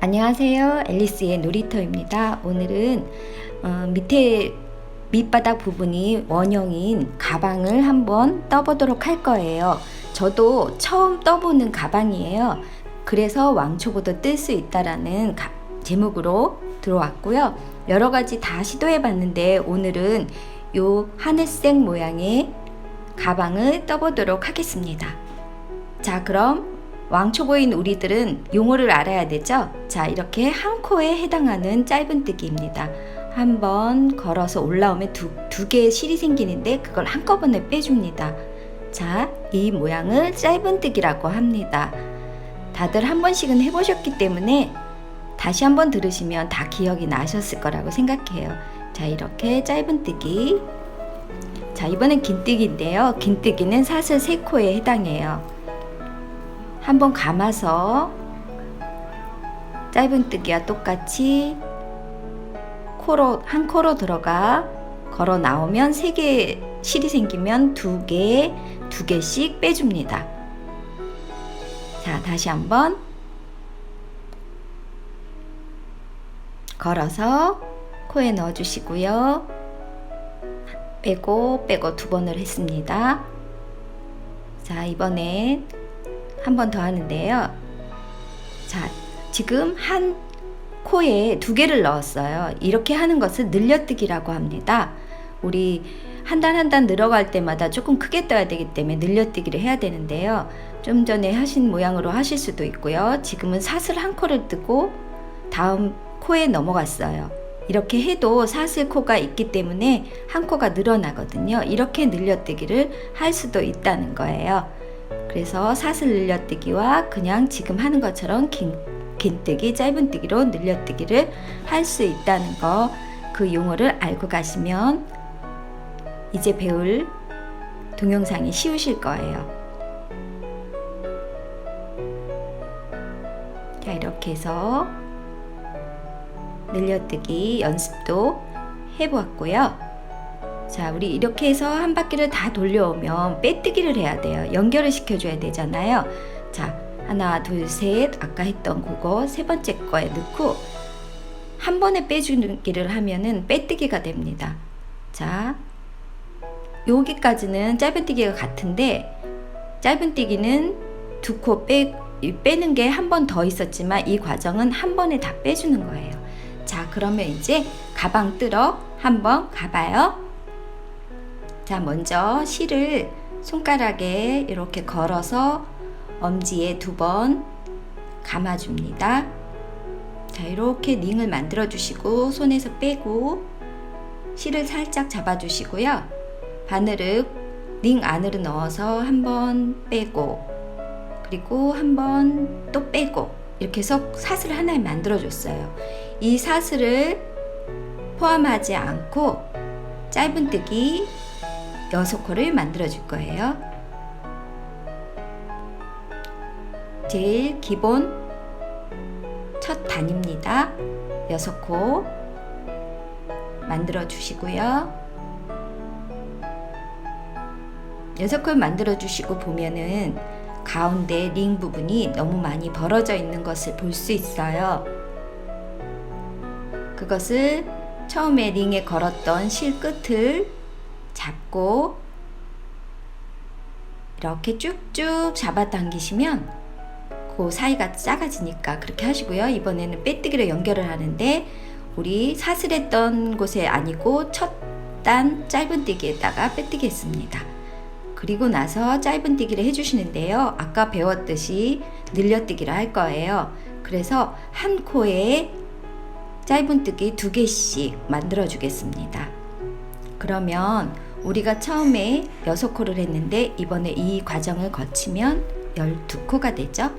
안녕하세요. 앨리스의 놀이터입니다. 오늘은 밑에 밑바닥 부분이 원형인 가방을 한번 떠보도록 할 거예요. 저도 처음 떠보는 가방이에요. 그래서 왕초보도 뜰 수 있다라는 제목으로 들어왔고요. 여러 가지 다 시도해 봤는데 오늘은 요 하늘색 모양의 가방을 떠보도록 하겠습니다. 자, 그럼 왕초보인 우리들은 용어를 알아야 되죠? 자, 이렇게 한 코에 해당하는 짧은뜨기입니다. 한번 걸어서 올라오면 두 개의 실이 생기는데 그걸 한꺼번에 빼줍니다. 자, 이 모양을 짧은뜨기라고 합니다. 다들 한 번씩은 해보셨기 때문에 다시 한번 들으시면 다 기억이 나셨을 거라고 생각해요. 자, 이렇게 짧은뜨기. 자, 이번엔 긴뜨기인데요. 긴뜨기는 사슬 3코에 해당해요. 한번 감아서 짧은뜨기와 똑같이 한 코로 들어가 걸어 나오면 3개의 실이 생기면 두 개씩 빼줍니다. 자, 다시 한번 걸어서 코에 넣어 주시고요. 빼고 2번을 했습니다. 자, 이번엔 한 번 더 하는데요. 자, 지금 한 코에 2개를 넣었어요. 이렇게 하는 것을 늘려뜨기라고 합니다. 우리 한 단 한 단 늘어갈 때마다 조금 크게 떠야 되기 때문에 늘려뜨기를 해야 되는데요. 좀 전에 하신 모양으로 하실 수도 있고요. 지금은 사슬 한 코를 뜨고 다음 코에 넘어갔어요. 이렇게 해도 사슬 코가 있기 때문에 한 코가 늘어나거든요. 이렇게 늘려뜨기를 할 수도 있다는 거예요. 그래서 사슬 늘려뜨기와 그냥 지금 하는 것처럼 긴뜨기, 짧은뜨기로 늘려뜨기를 할 수 있다는 거, 그 용어를 알고 가시면 이제 배울 동영상이 쉬우실 거예요. 자, 이렇게 해서 늘려뜨기 연습도 해보았고요. 자, 우리 이렇게 해서 한 바퀴를 다 돌려오면 빼뜨기를 해야 돼요. 연결을 시켜줘야 되잖아요. 자, 하나, 둘, 셋, 아까 했던 그거 3번째 거에 넣고 한 번에 빼주기를 하면은 빼뜨기가 됩니다. 자, 여기까지는 짧은뜨기가 같은데 짧은뜨기는 2코 빼는 게 한 번 더 있었지만 이 과정은 한 번에 다 빼주는 거예요. 자, 그러면 이제 가방 뜰어 한번 가봐요. 자, 먼저 실을 손가락에 이렇게 걸어서 엄지에 2번 감아줍니다. 자, 이렇게 링을 만들어 주시고 손에서 빼고 실을 살짝 잡아주시고요. 바늘을 링 안으로 넣어서 한번 빼고 그리고 한번 또 빼고 이렇게 해서 사슬을 하나에 만들어 줬어요. 이 사슬을 포함하지 않고 짧은뜨기 6코를 만들어 줄 거예요. 제일 기본 첫 단입니다. 6코 만들어 주시고요. 6코를 만들어 주시고 보면은 가운데 링 부분이 너무 많이 벌어져 있는 것을 볼 수 있어요. 그것을 처음에 링에 걸었던 실 끝을 잡고 이렇게 쭉쭉 잡아당기시면 그 사이가 작아지니까 그렇게 하시고요. 이번에는 빼뜨기로 연결을 하는데 우리 사슬했던 곳에 아니고 첫 단 짧은뜨기에다가 빼뜨기 했습니다. 그리고 나서 짧은뜨기를 해주시는데요. 아까 배웠듯이 늘려뜨기를 할 거예요. 그래서 한 코에 짧은뜨기 2개씩 만들어 주겠습니다. 그러면 우리가 처음에 6코를 했는데 이번에 이 과정을 거치면 12코가 되죠.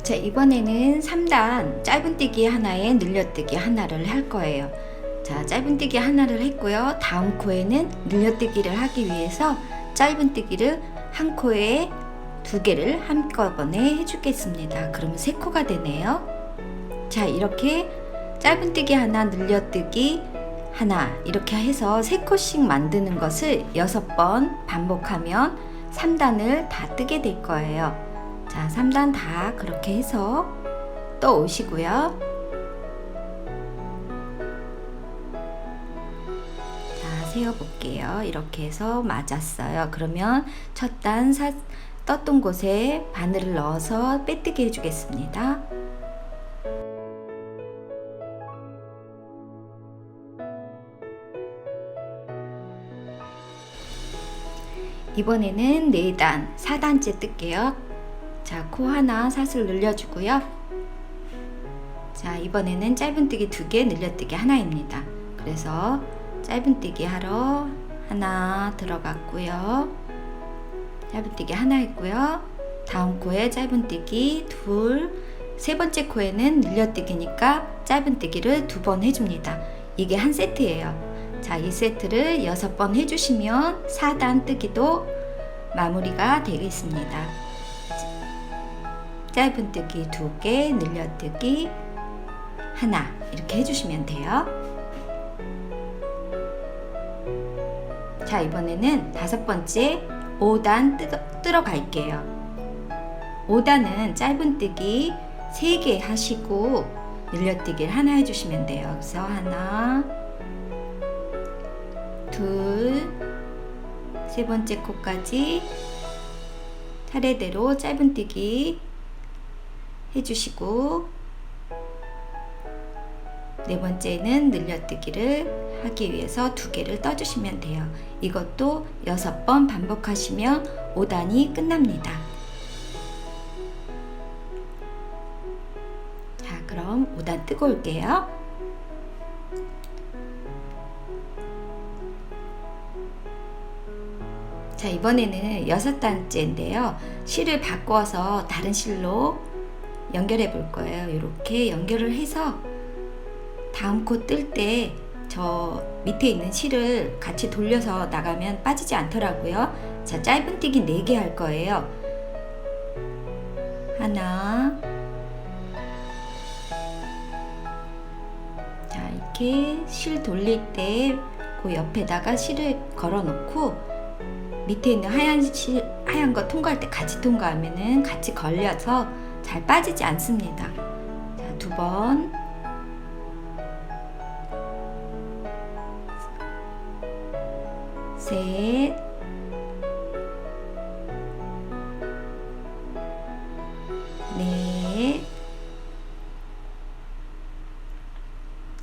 자, 이번에는 3단 짧은뜨기 하나에 늘려뜨기 하나를 할 거예요. 자, 짧은뜨기 하나를 했고요. 다음 코에는 늘려뜨기를 하기 위해서 짧은뜨기를 한 코에 2개를 한꺼번에 해주겠습니다. 그러면 3코가 되네요. 자, 이렇게 짧은뜨기 하나, 늘려뜨기 하나 이렇게 해서 3코씩 만드는 것을 6번 반복하면 3단을 다 뜨게 될 거예요. 자, 3단 다 그렇게 해서 떠 오시고요. 자, 세어 볼게요. 이렇게 해서 맞았어요. 그러면 첫 단 떴던 곳에 바늘을 넣어서 빼뜨기 해주겠습니다. 이번에는 4단, 4단째 뜰게요. 자, 코 하나 사슬 늘려주고요. 자, 이번에는 짧은뜨기 2개, 늘려뜨기 하나입니다. 그래서 짧은뜨기 하러 하나 들어갔고요. 짧은뜨기 하나 했고요. 다음 코에 짧은뜨기 둘, 세 번째 코에는 늘려뜨기니까 짧은뜨기를 2번 해줍니다. 이게 한 세트예요. 자, 이 세트를 6번 해주시면 4단 뜨기도 마무리가 되겠습니다. 짧은뜨기 2개, 늘려뜨기 하나 이렇게 해주시면 돼요. 자, 이번에는 5번째 5단 뜰어 갈게요. 5단은 짧은뜨기 3개 하시고 늘려뜨기를 하나 해주시면 돼요. 그래서 하나, 둘, 세 번째 코까지 차례대로 짧은뜨기 해주시고, 네 번째는 늘려뜨기를 하기 위해서 2개를 떠주시면 돼요. 이것도 6번 반복하시면 5단이 끝납니다. 자, 그럼 5단 뜨고 올게요. 자, 이번에는 6단째인데요. 실을 바꿔서 다른 실로 연결해 볼 거예요. 이렇게 연결을 해서 다음 코 뜰 때 저 밑에 있는 실을 같이 돌려서 나가면 빠지지 않더라고요. 자, 짧은뜨기 4개 할 거예요. 하나, 자, 이렇게 실 돌릴 때 그 옆에다가 실을 걸어 놓고 밑에 있는 하얀 거 통과할 때 같이 통과하면은 같이 걸려서 잘 빠지지 않습니다. 자, 2번, 셋, 넷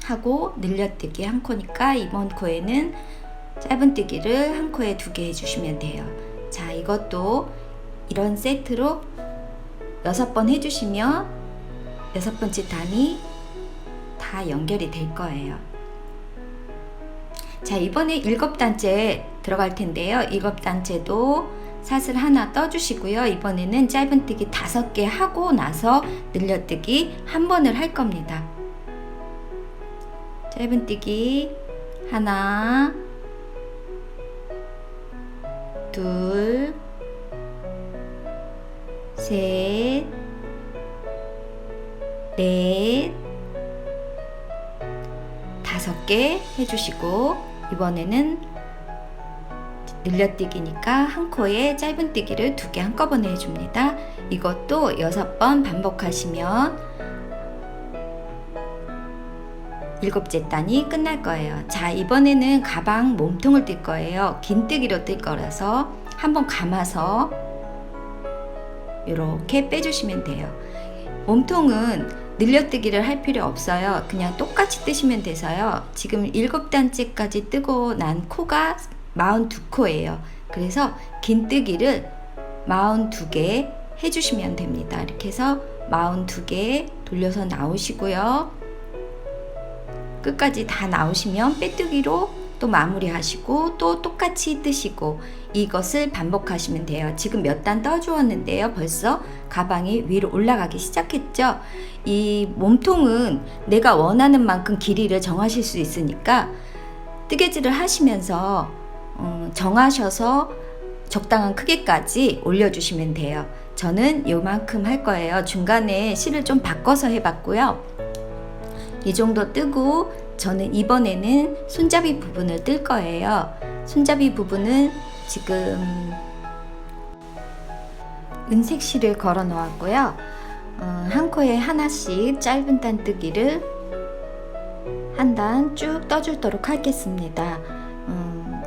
하고 늘려뜨기 한 코니까 이번 코에는 짧은뜨기를 한 코에 2개 해주시면 돼요. 자, 이것도 이런 세트로 6번 해주시면 6번째 단이 다 연결이 될 거예요. 자, 이번에 7단째 들어갈 텐데요. 7단째도 사슬 하나 떠주시고요. 이번에는 짧은뜨기 5개 하고 나서 늘려뜨기 한 번을 할 겁니다. 짧은뜨기 하나, 둘, 셋, 넷, 5개 해주시고, 이번에는 늘려뜨기니까 한 코에 짧은뜨기를 2개 한꺼번에 해줍니다. 이것도 6번 반복하시면 7째 단이 끝날 거예요. 자, 이번에는 가방 몸통을 뜰 거예요. 긴뜨기로 뜰 거라서 한번 감아서 이렇게 빼주시면 돼요. 몸통은 늘려뜨기를 할 필요 없어요. 그냥 똑같이 뜨시면 돼서요. 지금 7단째까지 뜨고 난 코가 42코예요. 그래서 긴뜨기를 42개 해주시면 됩니다. 이렇게 해서 42개 돌려서 나오시고요. 끝까지 다 나오시면 빼뜨기로 또 마무리 하시고 또 똑같이 뜨시고 이것을 반복하시면 돼요. 지금 몇 단 떠주었는데요. 벌써 가방이 위로 올라가기 시작했죠. 이 몸통은 내가 원하는 만큼 길이를 정하실 수 있으니까 뜨개질을 하시면서 정하셔서 적당한 크기까지 올려주시면 돼요. 저는 요만큼 할 거예요. 중간에 실을 좀 바꿔서 해봤고요. 이 정도 뜨고 저는 이번에는 손잡이 부분을 뜰 거예요. 손잡이 부분은 지금 은색 실을 걸어 놓았고요. 한 코에 하나씩 짧은 단뜨기를 한 단 쭉 떠주도록 하겠습니다.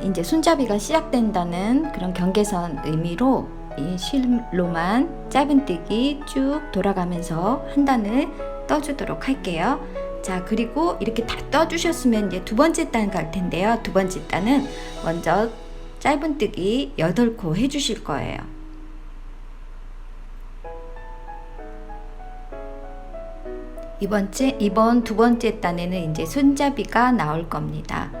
이제 손잡이가 시작된다는 그런 경계선 의미로 이 실로만 짧은뜨기 쭉 돌아가면서 한 단을 떠주도록 할게요. 자, 그리고 이렇게 다 떠주셨으면 이제 두 번째 단 갈 텐데요. 두 번째 단은 먼저 짧은뜨기 8코 해주실 거예요. 이번 두 번째 단에는 이제 손잡이가 나올 겁니다.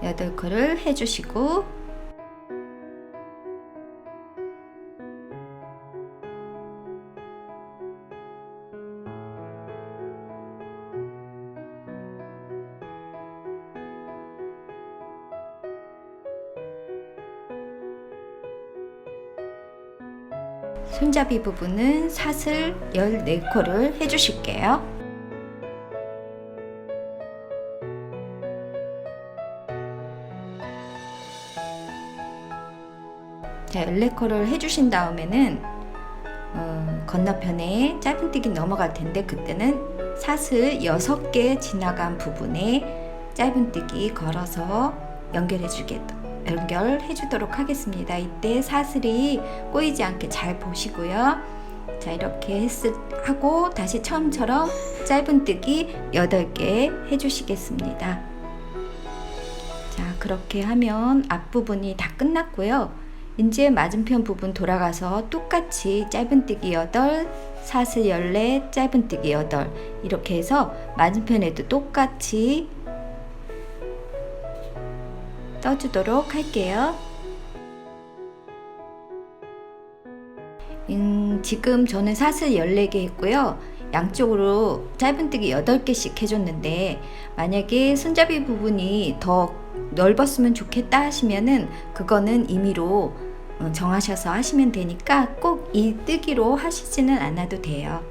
여덟 코를 해주시고 손잡이 부분은 사슬 14코를 해주실게요. 자, 14코를 해주신 다음에는 건너편에 짧은뜨기 넘어갈 텐데 그때는 사슬 6개 지나간 부분에 짧은뜨기 걸어서 연결해 주도록 하겠습니다. 이때 사슬이 꼬이지 않게 잘 보시고요. 자, 이렇게 하고 다시 처음처럼 짧은뜨기 8개 해주시겠습니다. 자, 그렇게 하면 앞부분이 다 끝났고요. 이제 맞은편 부분 돌아가서 똑같이 짧은뜨기 8, 사슬 14, 짧은뜨기 8 이렇게 해서 맞은편에도 똑같이 떠주도록 할게요. 지금 저는 사슬 14개 했고요. 양쪽으로 짧은뜨기 8개씩 해줬는데 만약에 손잡이 부분이 더 넓었으면 좋겠다 하시면은 그거는 임의로 정하셔서 하시면 되니까 꼭 이 뜨기로 하시지는 않아도 돼요.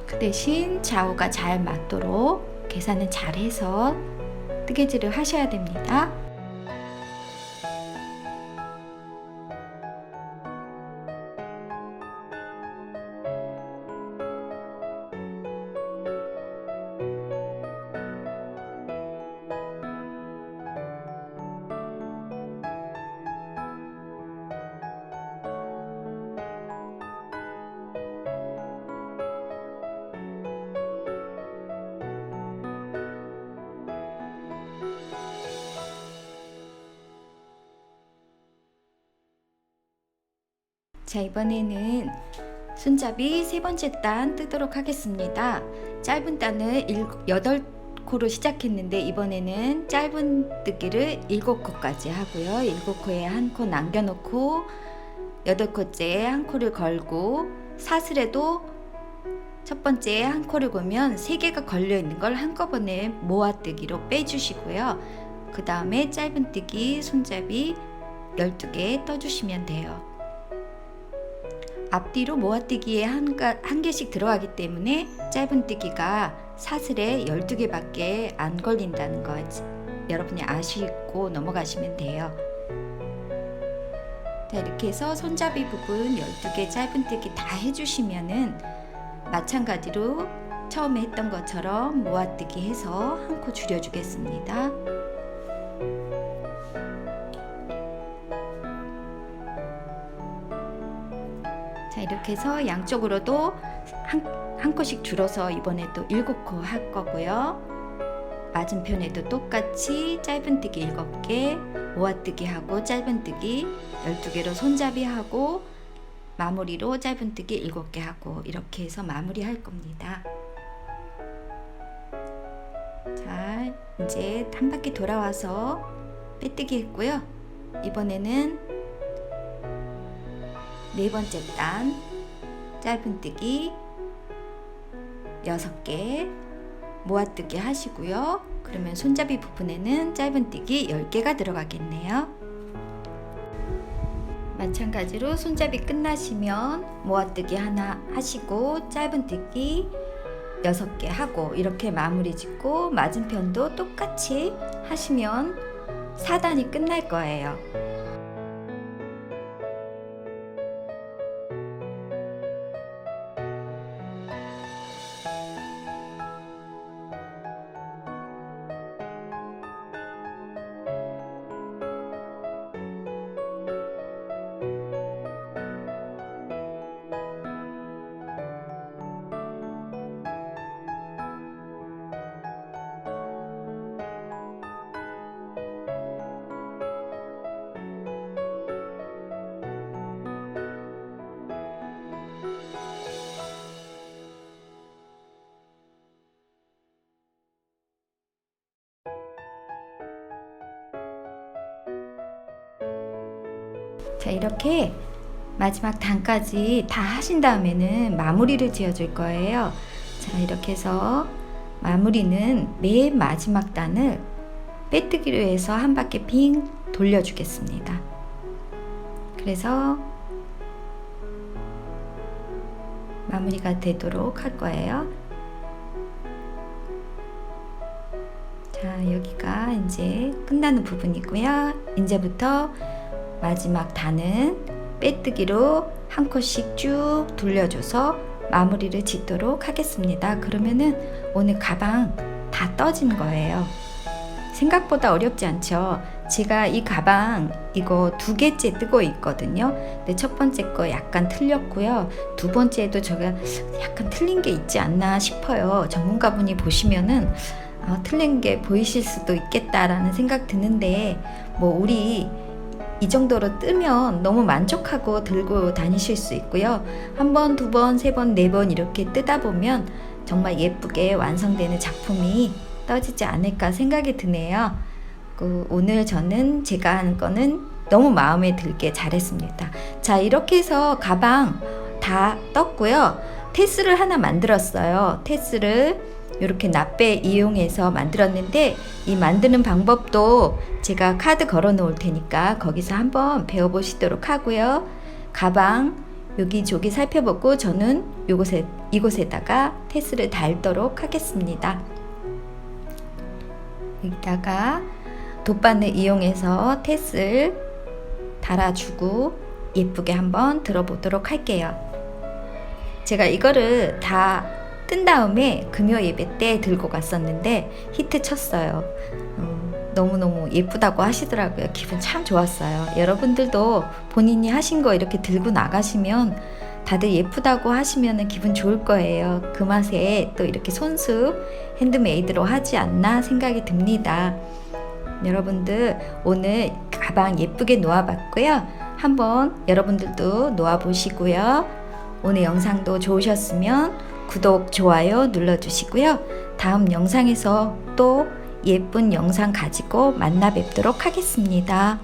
그 대신 좌우가 잘 맞도록 계산은 잘 해서 뜨개질을 하셔야 됩니다. 자, 이번에는 손잡이 세 번째 단 뜨도록 하겠습니다. 짧은 단을 8코로 시작했는데 이번에는 짧은 뜨기를 7코까지 하고요. 7코에 한 코 남겨놓고 8코째에 한 코를 걸고 사슬에도 첫 번째에 한 코를 걸면 3개가 걸려있는 걸 한꺼번에 모아뜨기로 빼주시고요. 그 다음에 짧은뜨기 손잡이 12개 떠주시면 돼요. 앞뒤로 모아뜨기에 한 개씩 들어가기 때문에 짧은뜨기가 사슬에 12개밖에 안 걸린다는 거 여러분이 아시고 넘어가시면 돼요. 자, 이렇게 해서 손잡이 부분 12개 짧은뜨기 다 해주시면은 마찬가지로 처음에 했던 것처럼 모아뜨기 해서 한 코 줄여주겠습니다. 자, 이렇게 해서 양쪽으로도 한 코씩 줄어서 이번에 또 7코 할 거고요. 맞은편에도 똑같이 짧은뜨기 7개, 모아뜨기 하고 짧은뜨기 12개로 손잡이 하고 마무리로 짧은뜨기 7개 하고 이렇게 해서 마무리 할 겁니다. 자, 이제 한 바퀴 돌아와서 빼뜨기 했고요. 이번에는 네 번째 단 짧은뜨기 6개 모아뜨기 하시고요. 그러면 손잡이 부분에는 짧은뜨기 10개가 들어가겠네요. 마찬가지로 손잡이 끝나시면 모아뜨기 하나 하시고 짧은뜨기 6개 하고 이렇게 마무리 짓고 맞은편도 똑같이 하시면 4단이 끝날 거예요. 자, 이렇게 마지막 단까지 다 하신 다음에는 마무리를 지어줄 거예요. 자, 이렇게 해서 마무리는 맨 마지막 단을 빼뜨기로 해서 한 바퀴 빙 돌려주겠습니다. 그래서 마무리가 되도록 할 거예요. 자, 여기가 이제 끝나는 부분이고요. 이제부터 마지막 단은 빼뜨기로 한 컷씩 쭉 돌려줘서 마무리를 짓도록 하겠습니다. 그러면은 오늘 가방 다 떠진 거예요. 생각보다 어렵지 않죠? 제가 이 가방 이거 2개째 뜨고 있거든요. 근데 첫 번째 거 약간 틀렸고요. 두 번째도 제가 약간 틀린 게 있지 않나 싶어요. 전문가분이 보시면은 틀린 게 보이실 수도 있겠다라는 생각 드는데 뭐 우리 이 정도로 뜨면 너무 만족하고 들고 다니실 수 있고요. 한 번, 두 번, 세 번, 네 번 이렇게 뜨다 보면 정말 예쁘게 완성되는 작품이 떠지지 않을까 생각이 드네요. 오늘 저는 제가 하는 거는 너무 마음에 들게 잘했습니다. 자, 이렇게 해서 가방 다 떴고요. 테스를 하나 만들었어요. 테스를 이렇게 납배 이용해서 만들었는데 이 만드는 방법도 제가 카드 걸어 놓을 테니까 거기서 한번 배워보시도록 하고요. 가방 여기저기 살펴보고 저는 이곳에다가 테스를 달도록 하겠습니다. 여기다가 돗바늘 이용해서 테스를 달아주고 예쁘게 한번 들어보도록 할게요. 제가 이거를 다 뜬 다음에 금요 예배 때 들고 갔었는데 히트 쳤어요. 너무너무 예쁘다고 하시더라고요. 기분 참 좋았어요. 여러분들도 본인이 하신 거 이렇게 들고 나가시면 다들 예쁘다고 하시면 기분 좋을 거예요. 그 맛에 또 이렇게 손수 핸드메이드로 하지 않나 생각이 듭니다. 여러분들 오늘 가방 예쁘게 놓아봤고요. 한번 여러분들도 놓아보시고요. 오늘 영상도 좋으셨으면 구독, 좋아요 눌러주시고요. 다음 영상에서 또 예쁜 영상 가지고 만나 뵙도록 하겠습니다.